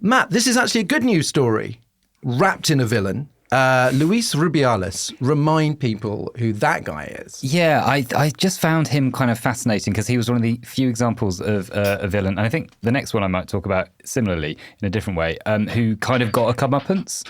Matt, this is actually a good news story wrapped in a villain. Luis Rubiales, remind people who that guy is. Yeah, I just found him kind of fascinating because he was one of the few examples of a villain, and I think the next one I might talk about similarly in a different way, who kind of got a comeuppance.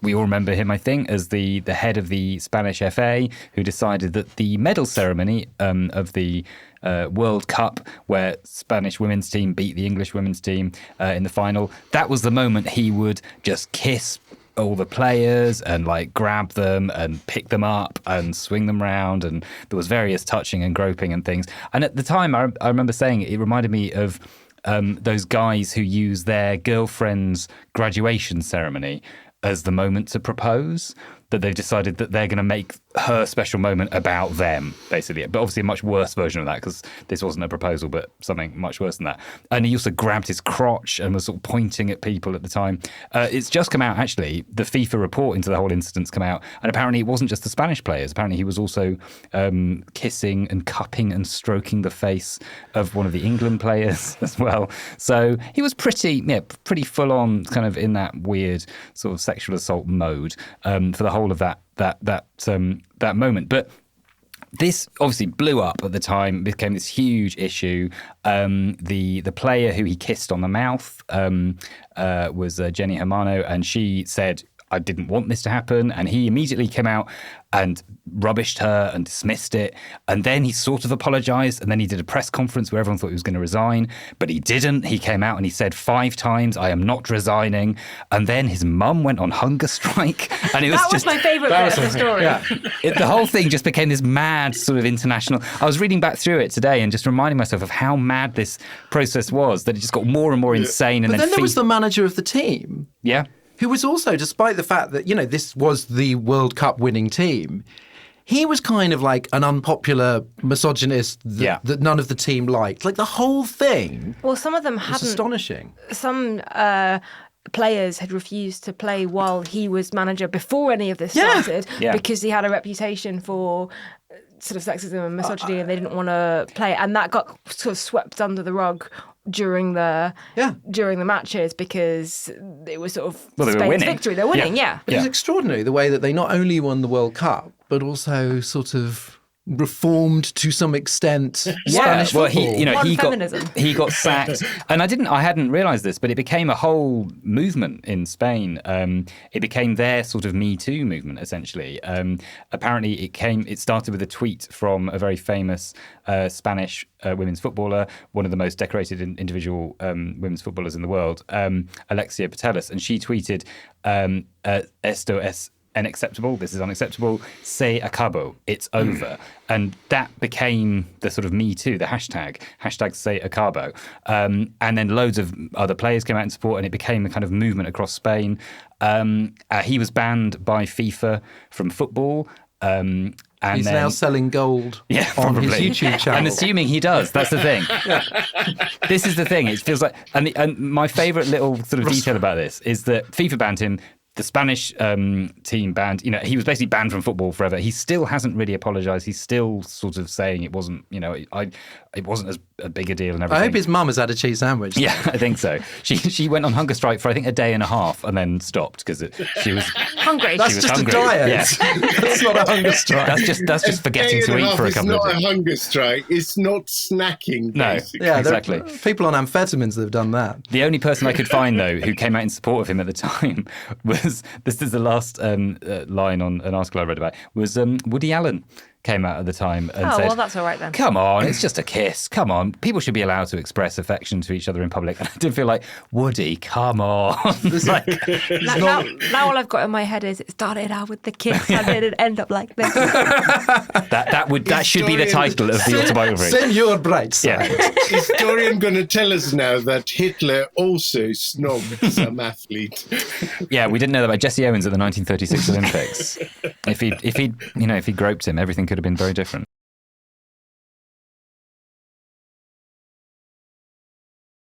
We all remember him, I think, as the head of the Spanish FA, who decided that the medal ceremony of the World Cup, where Spanish women's team beat the English women's team in the final, that was the moment he would just kiss all the players and like grab them and pick them up and swing them round, and there was various touching and groping and things. And at the time, I remember saying it reminded me of those guys who use their girlfriend's graduation ceremony as the moment to propose, that they've decided that they're going to make her special moment about them, basically. But obviously a much worse version of that, because this wasn't a proposal, but something much worse than that. And he also grabbed his crotch and was sort of pointing at people at the time. It's just come out, actually, the FIFA report into the whole incident's come out, and apparently it wasn't just the Spanish players. Apparently he was also kissing and cupping and stroking the face of one of the England players as well. So he was pretty full on, kind of in that weird sort of sexual assault mode for the whole of that moment. But this obviously blew up at the time, became this huge issue. The player who he kissed on the mouth was Jenny Hermano, and she said, I didn't want this to happen. And he immediately came out and rubbished her and dismissed it. And then he sort of apologised. And then he did a press conference where everyone thought he was going to resign. But he didn't. He came out and he said 5 times, I am not resigning. And then his mum went on hunger strike. And it was that was my favourite bit of the story. Yeah. The whole thing just became this mad sort of international. I was reading back through it today and just reminding myself of how mad this process was, that it just got more and more insane. And but then there was the manager of the team. Yeah. Who was also, despite the fact that, this was the World Cup winning team, he was kind of like an unpopular misogynist that none of the team liked. Like the whole thing. Well, some of them was astonishing. Some players had refused to play while he was manager before any of this started because he had a reputation for sort of sexism and misogyny, and they didn't want to play. And that got sort of swept under the rug during the matches because it was sort of Spain's victory. They're winning, It was extraordinary the way that they not only won the World Cup, but also sort of reformed to some extent Spanish football. He got sacked, and I hadn't realised this, but it became a whole movement in Spain. It became their sort of Me Too movement, essentially. Apparently, it started with a tweet from a very famous Spanish women's footballer, one of the most decorated individual women's footballers in the world, Alexia Putellas, and she tweeted, "Esto es unacceptable. This is unacceptable. Se acabó. It's over." And that became the sort of Me Too, the hashtag Se acabó. And then loads of other players came out in support, and it became a kind of movement across Spain. He was banned by FIFA from football. He's now selling gold on his YouTube channel. I'm assuming he does. That's the thing. This is the thing. It feels like, and my favourite little sort of detail about this is that FIFA banned him. The Spanish team banned, he was basically banned from football forever. He still hasn't really apologised. He's still sort of saying it wasn't, it wasn't as a big a deal and everything. I hope his mum has had a cheese sandwich. Yeah, I think so. She went on hunger strike for, I think, a day and a half and then stopped because she was hungry. That's just hungry. A diet. Yeah. That's not a hunger strike. That's just forgetting to eat for a couple of days. It's not a hunger strike. It's not snacking, basically. No, exactly. People on amphetamines that have done that. The only person I could find, though, who came out in support of him at the time was, this is the last line on an article I read about, was Woody Allen came out at the time and said, well, that's all right then. Come on, it's just a kiss. Come on. People should be allowed to express affection to each other in public. And I did feel like, Woody, come on. Now all I've got in my head is it started out with the kiss and then it ended up like this. that should be the title of the autobiography. Señor Brightside. Yeah. Historian going to tell us now that Hitler also snobbed some athlete. Yeah, we didn't know that about Jesse Owens at the 1936 Olympics. If he'd groped him, everything could have been very different.